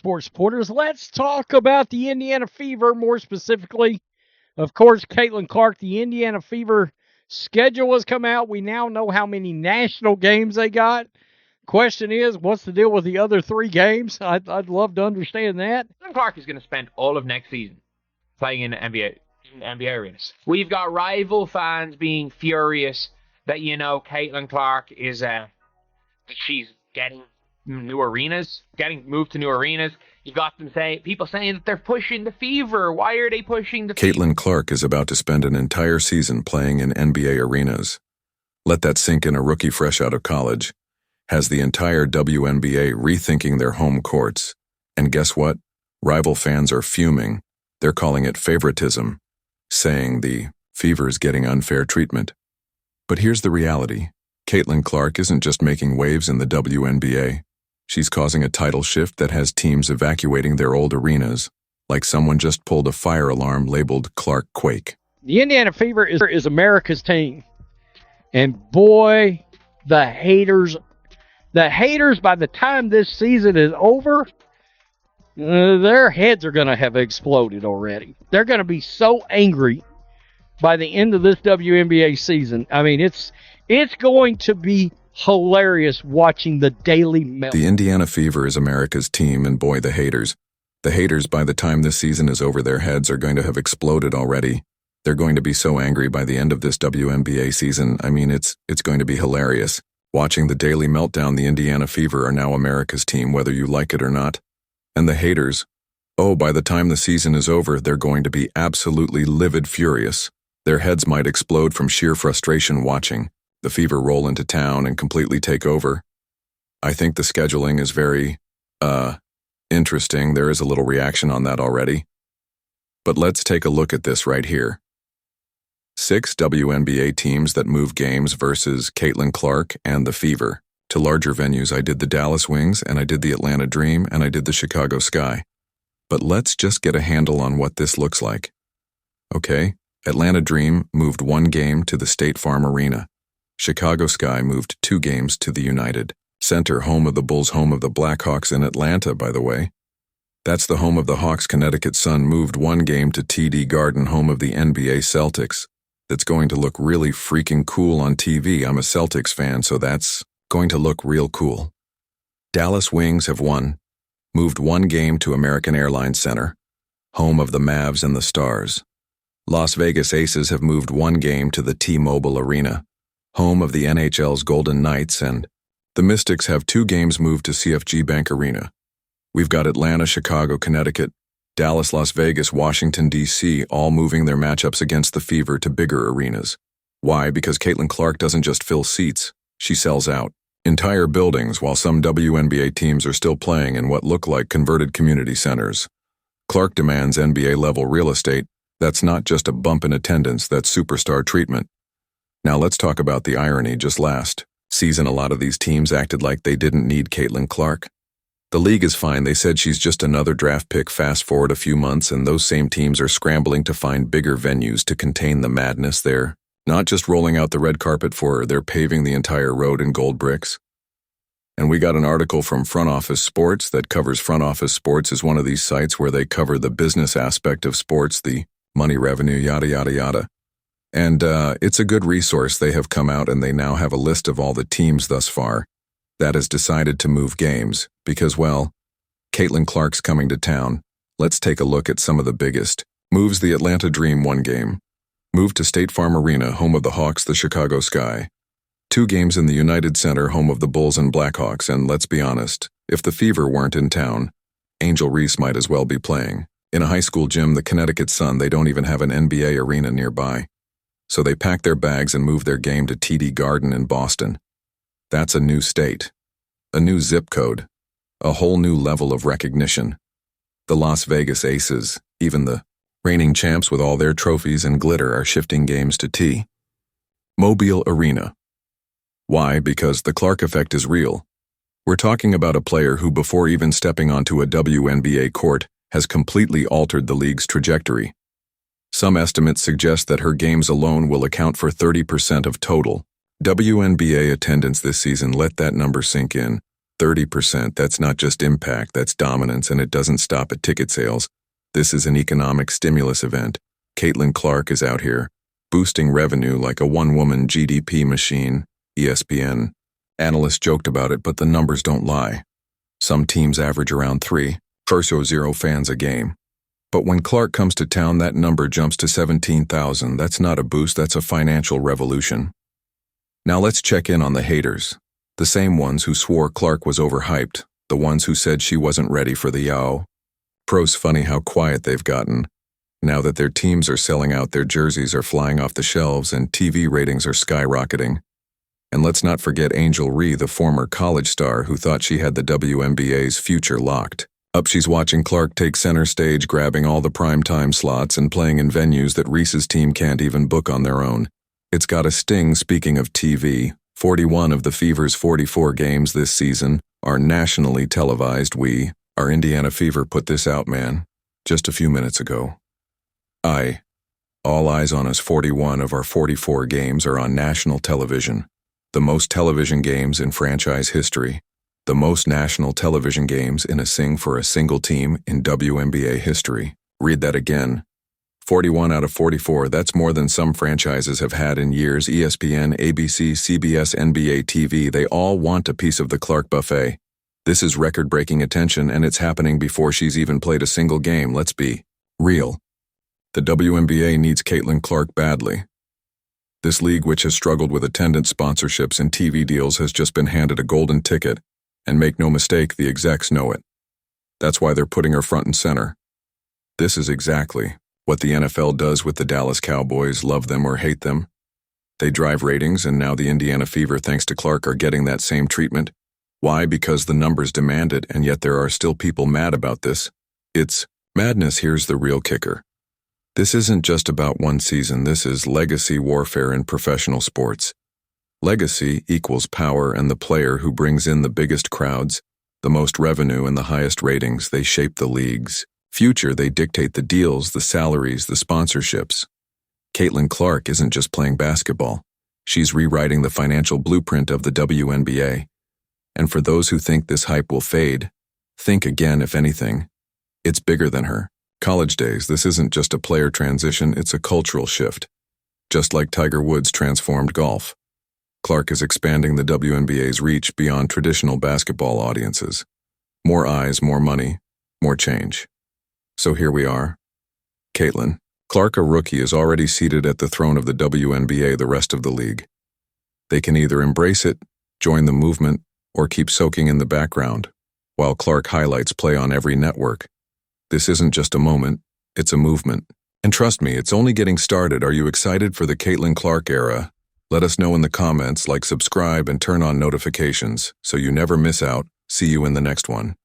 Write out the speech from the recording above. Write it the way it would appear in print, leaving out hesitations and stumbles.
sports supporters. Let's talk about the Indiana Fever, more specifically. Of course, Caitlin Clark, the Indiana Fever schedule has come out. We now know how many national games they got. Question is, what's the deal with the other 3 games? I'd love to understand that. Caitlin Clark is going to spend all of next season playing in NBA arenas. We've got rival fans being furious that, Caitlin Clark is she's getting new arenas, getting moved to new arenas. You've got people saying that they're pushing the Fever. Why are they pushing the Fever? Caitlin Clark is about to spend an entire season playing in NBA arenas. Let that sink in. A rookie fresh out of college has the entire WNBA rethinking their home courts. And guess what? Rival fans are fuming. They're calling it favoritism, saying the Fever's getting unfair treatment. But here's the reality. Caitlin Clark isn't just making waves in the WNBA. She's causing a title shift that has teams evacuating their old arenas, like someone just pulled a fire alarm labeled Clark Quake. The Indiana Fever is America's team. And boy, the haters, by the time this season is over, their heads are going to have exploded already. They're going to be so angry by the end of this WNBA season. I mean, it's going to be hilarious watching the daily melt. The Indiana Fever is America's team, and boy, the haters, by the time this season is over, their heads are going to have exploded already. They're going to be so angry by the end of this WNBA season. I mean, it's going to be hilarious. Watching the daily meltdown, the Indiana Fever are now America's team, whether you like it or not. And the haters, by the time the season is over, they're going to be absolutely livid furious. Their heads might explode from sheer frustration watching the Fever roll into town and completely take over. I think the scheduling is very, interesting. There is a little reaction on that already. But let's take a look at this right here. 6 WNBA teams that move games versus Caitlin Clark and the Fever. To larger venues, I did the Dallas Wings, and I did the Atlanta Dream, and I did the Chicago Sky. But let's just get a handle on what this looks like. Okay, Atlanta Dream moved 1 game to the State Farm Arena. Chicago Sky moved 2 games to the United Center, home of the Bulls, home of the Blackhawks in Atlanta, by the way. That's the home of the Hawks. Connecticut Sun moved 1 game to TD Garden, home of the NBA Celtics. That's going to look really freaking cool on TV. I'm a Celtics fan, so that's going to look real cool. Dallas Wings have moved 1 game to American Airlines Center, home of the Mavs and the Stars. Las Vegas Aces have moved 1 game to the T-Mobile Arena, home of the NHL's Golden Knights, and the Mystics have 2 games moved to CFG Bank Arena. We've got Atlanta, Chicago, Connecticut, Dallas, Las Vegas, Washington, D.C. all moving their matchups against the Fever to bigger arenas. Why? Because Caitlin Clark doesn't just fill seats, she sells out entire buildings, while some WNBA teams are still playing in what look like converted community centers. Clark demands NBA-level real estate. That's not just a bump in attendance, that's superstar treatment. Now let's talk about the irony. Just last season, a lot of these teams acted like they didn't need Caitlin Clark. The league is fine. They said she's just another draft pick. Fast forward a few months, and those same teams are scrambling to find bigger venues to contain the madness. They're not just rolling out the red carpet for her, they're paving the entire road in gold bricks. And we got an article from Front Office Sports that covers Front Office Sports is one of these sites where they cover the business aspect of sports, the money, revenue, yada, yada, yada. And it's a good resource. They have come out and they now have a list of all the teams thus far that has decided to move games because, well, Caitlin Clark's coming to town. Let's take a look at some of the biggest moves. The Atlanta Dream 1 game. Moved to State Farm Arena, home of the Hawks, the Chicago Sky. 2 games in the United Center, home of the Bulls and Blackhawks, and let's be honest, if the Fever weren't in town, Angel Reese might as well be playing. In a high school gym, the Connecticut Sun, they don't even have an NBA arena nearby. So they pack their bags and move their game to TD Garden in Boston. That's a new state, a new zip code, a whole new level of recognition. The Las Vegas Aces, even the reigning champs with all their trophies and glitter, are shifting games to T-Mobile Arena. Why? Because the Clark effect is real. We're talking about a player who, before even stepping onto a WNBA court, has completely altered the league's trajectory. Some estimates suggest that her games alone will account for 30% of total WNBA attendance this season. Let that number sink in. 30%, that's not just impact, that's dominance, and it doesn't stop at ticket sales. This is an economic stimulus event. Caitlin Clark is out here, boosting revenue like a one-woman GDP machine. ESPN analysts joked about it, but the numbers don't lie. Some teams average around 3.0 fans a game. But when Clark comes to town, that number jumps to 17,000. That's not a boost, that's a financial revolution. Now let's check in on the haters. The same ones who swore Clark was overhyped, the ones who said she wasn't ready for the yaw. Pros, funny how quiet they've gotten. Now that their teams are selling out, their jerseys are flying off the shelves, and TV ratings are skyrocketing. And let's not forget Angel Reese, the former college star who thought she had the WNBA's future locked. Up she's watching Clark take center stage, grabbing all the primetime slots and playing in venues that Reese's team can't even book on their own. It's got a sting. Speaking of TV, 41 of the Fever's 44 games this season are nationally televised. Our Indiana Fever put this out, man, just a few minutes ago. All eyes on us. 41 of our 44 games are on national television. The most television games in franchise history. The most national television games for a single team in WNBA history. Read that again. 41 out of 44, that's more than some franchises have had in years. ESPN, ABC, CBS, NBA TV, they all want a piece of the Clark buffet. This is record-breaking attention, and it's happening before she's even played a single game. Let's be real. The WNBA needs Caitlin Clark badly. This league, which has struggled with attendance, sponsorships, and TV deals, has just been handed a golden ticket. And make no mistake, the execs know it. That's why they're putting her front and center. This is exactly what the NFL does with the Dallas Cowboys, love them or hate them. They drive ratings, and now the Indiana Fever, thanks to Clark, are getting that same treatment. Why? Because the numbers demand it, and yet there are still people mad about this. It's madness. Here's the real kicker. This isn't just about one season, this is legacy warfare in professional sports. Legacy equals power, and the player who brings in the biggest crowds, the most revenue, and the highest ratings, they shape the league's future. They dictate the deals, the salaries, the sponsorships. Caitlin Clark isn't just playing basketball. She's rewriting the financial blueprint of the WNBA. And for those who think this hype will fade, think again. If anything, it's bigger than her. College days, this isn't just a player transition, it's a cultural shift. Just like Tiger Woods transformed golf, Clark is expanding the WNBA's reach beyond traditional basketball audiences. More eyes, more money, more change. So here we are. Caitlin Clark, a rookie, is already seated at the throne of the WNBA. The rest of the league, they can either embrace it, join the movement, or keep soaking in the background, while Clark highlights play on every network. This isn't just a moment, it's a movement. And trust me, it's only getting started. Are you excited for the Caitlin Clark era? Let us know in the comments, like, subscribe, and turn on notifications so you never miss out. See you in the next one.